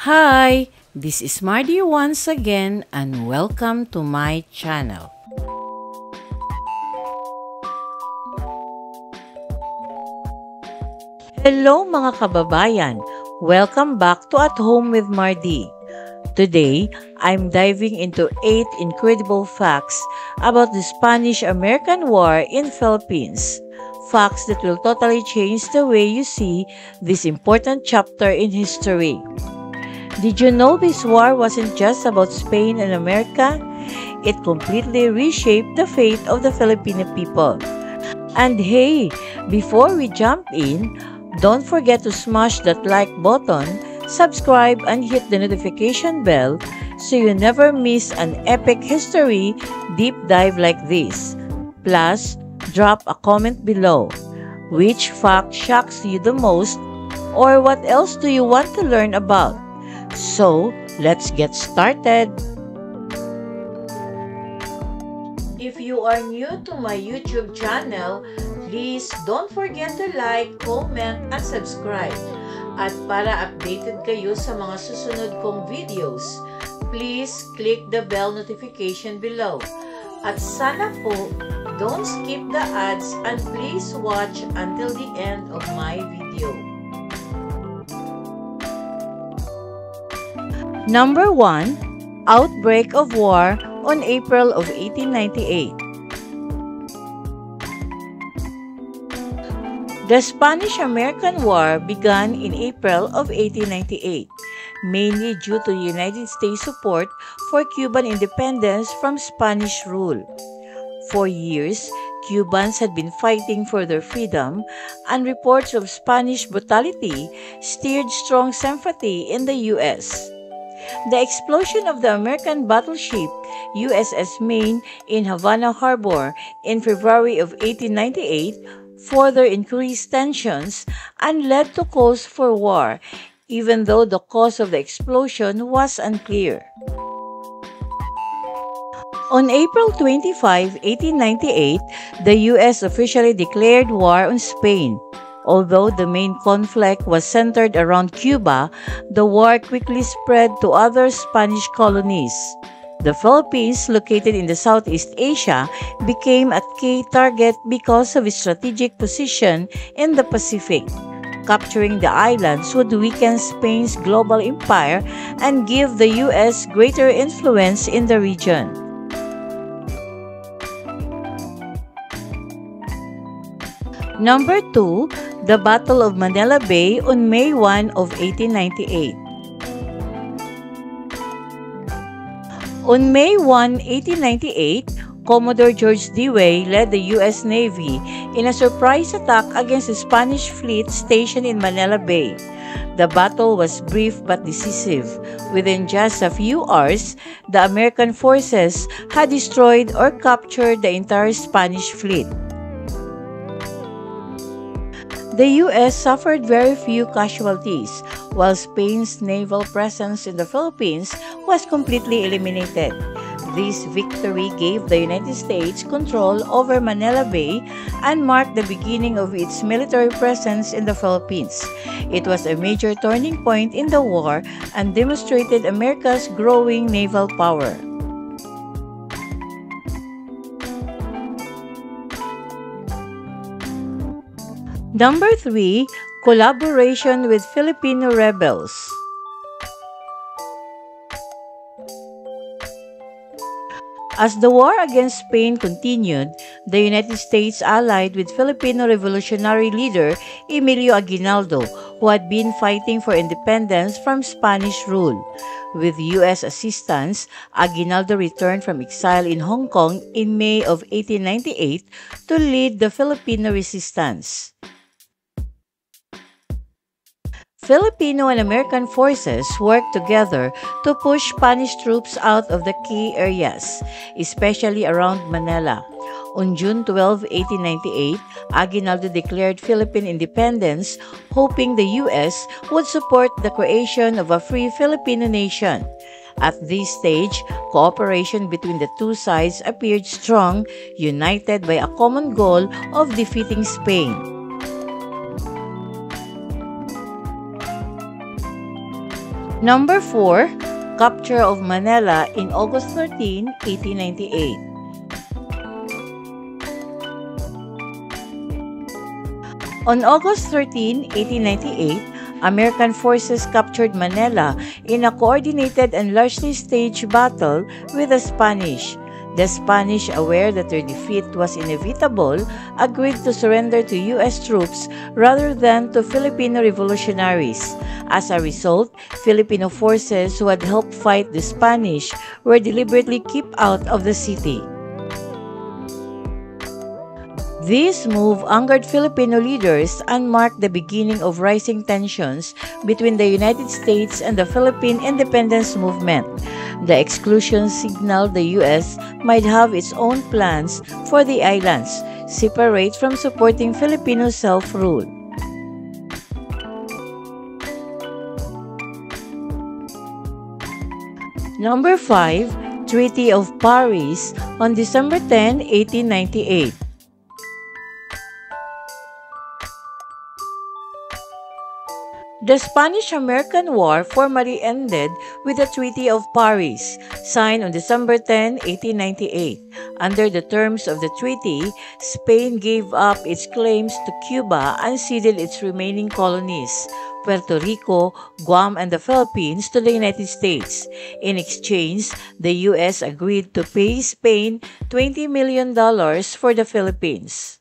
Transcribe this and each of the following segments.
Hi, this is Mardy once again and welcome to my channel. Hello mga kababayan! Welcome back to At Home with Mardy. Today, I'm diving into 8 incredible facts about the Spanish-American War in Philippines. Facts that will totally change the way you see this important chapter in history. Did you know this war wasn't just about Spain and America? It completely reshaped the fate of the Filipino people. And hey, before we jump in, don't forget to smash that like button, subscribe, and hit the notification bell so you never miss an epic history deep dive like this. Plus, drop a comment below. Which fact shocks you the most, or what else do you want to learn about? So, let's get started! If you are new to my YouTube channel, please don't forget to like, comment, and subscribe. At para updated kayo sa mga susunod kong videos, please click the bell notification below. At sana po, don't skip the ads and please watch until the end of my video. Number 1. Outbreak of War on April of 1898. The Spanish-American War began in April of 1898, mainly due to United States support for Cuban independence from Spanish rule. For years, Cubans had been fighting for their freedom, and reports of Spanish brutality stirred strong sympathy in the U.S. The explosion of the American battleship USS Maine in Havana Harbor in February of 1898 further increased tensions and led to calls for war, even though the cause of the explosion was unclear. On April 25, 1898, the U.S. officially declared war on Spain. Although the main conflict was centered around Cuba, the war quickly spread to other Spanish colonies. The Philippines, located in the Southeast Asia, became a key target because of its strategic position in the Pacific. Capturing the islands would weaken Spain's global empire and give the U.S. greater influence in the region. Number 2. The Battle of Manila Bay on May 1 of 1898. On May 1, 1898, Commodore George Dewey led the U.S. Navy in a surprise attack against the Spanish fleet stationed in Manila Bay. The battle was brief but decisive. Within just a few hours, the American forces had destroyed or captured the entire Spanish fleet. The U.S. suffered very few casualties, while Spain's naval presence in the Philippines was completely eliminated. This victory gave the United States control over Manila Bay and marked the beginning of its military presence in the Philippines. It was a major turning point in the war and demonstrated America's growing naval power. Number 3. Collaboration with Filipino rebels. As the war against Spain continued, the United States allied with Filipino revolutionary leader Emilio Aguinaldo, who had been fighting for independence from Spanish rule. With U.S. assistance, Aguinaldo returned from exile in Hong Kong in May of 1898 to lead the Filipino resistance. Filipino and American forces worked together to push Spanish troops out of the key areas, especially around Manila. On June 12, 1898, Aguinaldo declared Philippine independence, hoping the U.S. would support the creation of a free Filipino nation. At this stage, cooperation between the two sides appeared strong, united by a common goal of defeating Spain. Number 4. Capture of Manila in August 13, 1898. On August 13, 1898, American forces captured Manila in a coordinated and largely staged battle with the Spanish. The Spanish, aware that their defeat was inevitable, agreed to surrender to U.S. troops rather than to Filipino revolutionaries. As a result, Filipino forces who had helped fight the Spanish were deliberately kept out of the city. This move angered Filipino leaders and marked the beginning of rising tensions between the United States and the Philippine independence movement. The exclusion signaled the U.S. might have its own plans for the islands, separate from supporting Filipino self-rule. Number 5. Treaty of Paris on December 10, 1898. The Spanish-American War formally ended with the Treaty of Paris, signed on December 10, 1898. Under the terms of the treaty, Spain gave up its claims to Cuba and ceded its remaining colonies, Puerto Rico, Guam, and the Philippines, to the United States. In exchange, the U.S. agreed to pay Spain $20 million for the Philippines.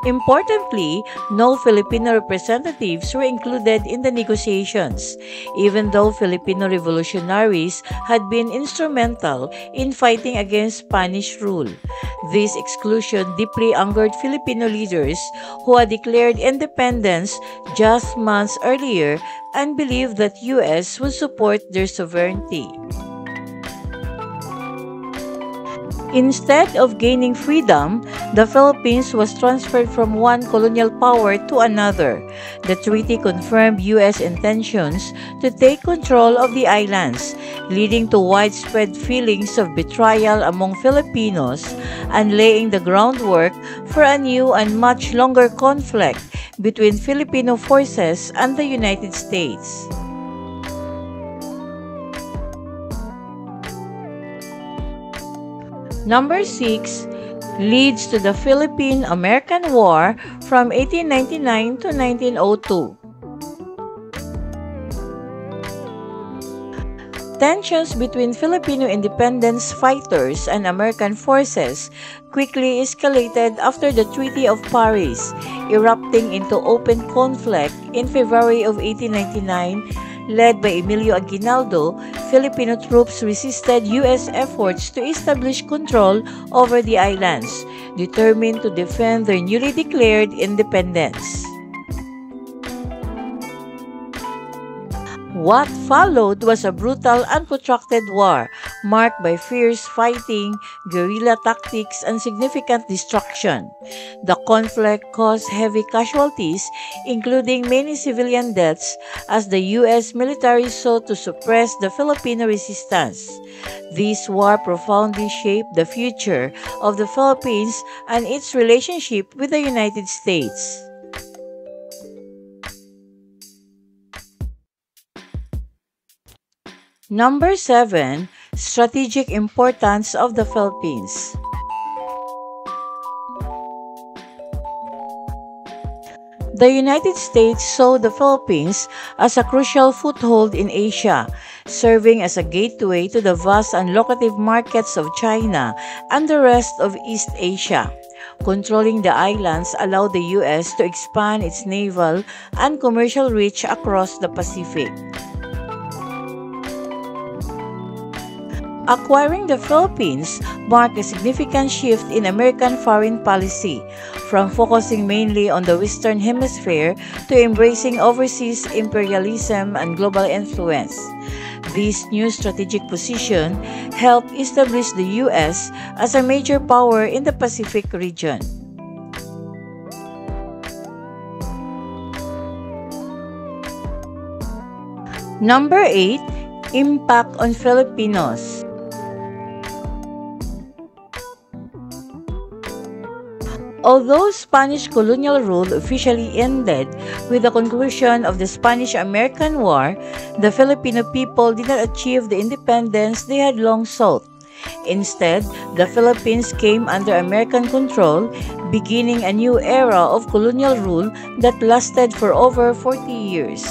Importantly, no Filipino representatives were included in the negotiations, even though Filipino revolutionaries had been instrumental in fighting against Spanish rule. This exclusion deeply angered Filipino leaders who had declared independence just months earlier and believed that U.S. would support their sovereignty. Instead of gaining freedom, the Philippines was transferred from one colonial power to another. The treaty confirmed U.S. intentions to take control of the islands, leading to widespread feelings of betrayal among Filipinos and laying the groundwork for a new and much longer conflict between Filipino forces and the United States. Number 6 leads to the Philippine-American War from 1899 to 1902. Tensions between Filipino independence fighters and American forces quickly escalated after the Treaty of Paris, erupting into open conflict in February of 1899. Led by Emilio Aguinaldo, Filipino troops resisted U.S. efforts to establish control over the islands, determined to defend their newly declared independence. What followed was a brutal and protracted war, marked by fierce fighting, guerrilla tactics, and significant destruction. The conflict caused heavy casualties, including many civilian deaths, as the U.S. military sought to suppress the Filipino resistance. This war profoundly shaped the future of the Philippines and its relationship with the United States. Number 7. Strategic importance of the Philippines. The United States saw the Philippines as a crucial foothold in Asia, serving as a gateway to the vast and lucrative markets of China and the rest of East Asia. Controlling the islands allowed the U.S. to expand its naval and commercial reach across the Pacific. Acquiring the Philippines marked a significant shift in American foreign policy, from focusing mainly on the Western Hemisphere to embracing overseas imperialism and global influence. This new strategic position helped establish the U.S. as a major power in the Pacific region. Number 8. Impact on Filipinos. Although Spanish colonial rule officially ended with the conclusion of the Spanish-American War, the Filipino people did not achieve the independence they had long sought. Instead, the Philippines came under American control, beginning a new era of colonial rule that lasted for over 40 years.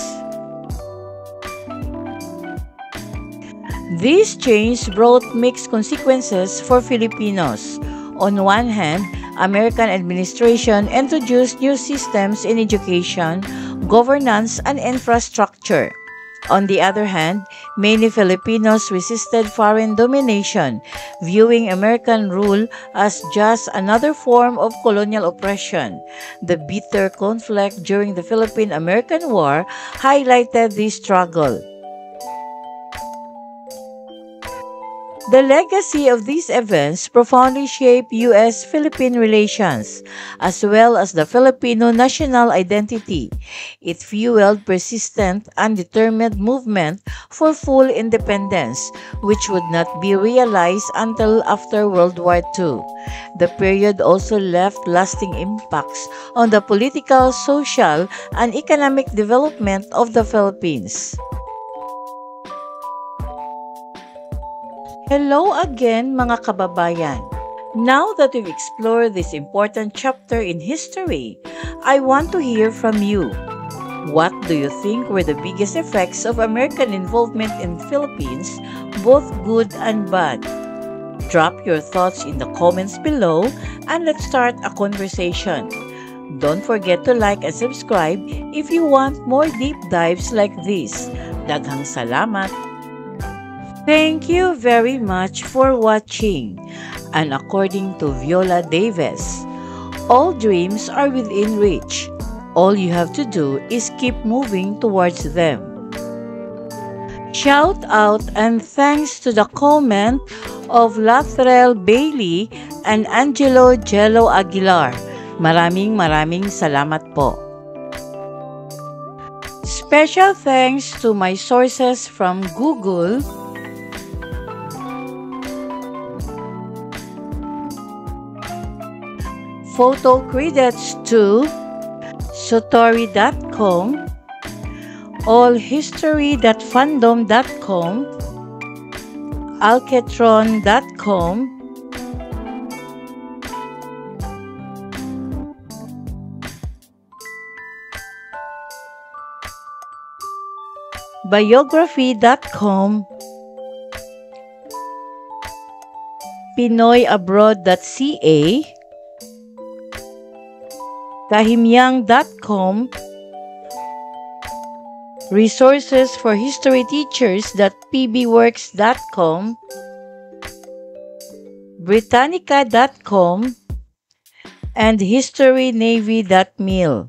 This change brought mixed consequences for Filipinos. On one hand, American administration introduced new systems in education, governance, and infrastructure. On the other hand, many Filipinos resisted foreign domination, viewing American rule as just another form of colonial oppression. The bitter conflict during the Philippine-American War highlighted this struggle. The legacy of these events profoundly shaped U.S.-Philippine relations, as well as the Filipino national identity. It fueled persistent and determined movement for full independence, which would not be realized until after World War II. The period also left lasting impacts on the political, social, and economic development of the Philippines. Hello again mga kababayan! Now that we've explored this important chapter in history, I want to hear from you. What do you think were the biggest effects of American involvement in the Philippines, both good and bad? Drop your thoughts in the comments below and let's start a conversation. Don't forget to like and subscribe if you want more deep dives like this. Daghang salamat! Thank you very much for watching. And according to Viola Davis, all dreams are within reach. All you have to do is keep moving towards them. Shout out and thanks to the comment of Lathrell Bailey and Angelo Jello Aguilar. Maraming salamat po. Special thanks to my sources from Google, photo credits to Sotori.com, allhistory.fandom.com, Alketron.com, Biography.com, PinoyAbroad.ca, Kahimyang.com, resourcesforhistoryteachers.pbworks.com, Britannica.com, and historynavy.mil.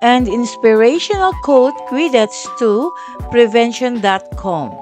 And inspirational quote credits to prevention.com.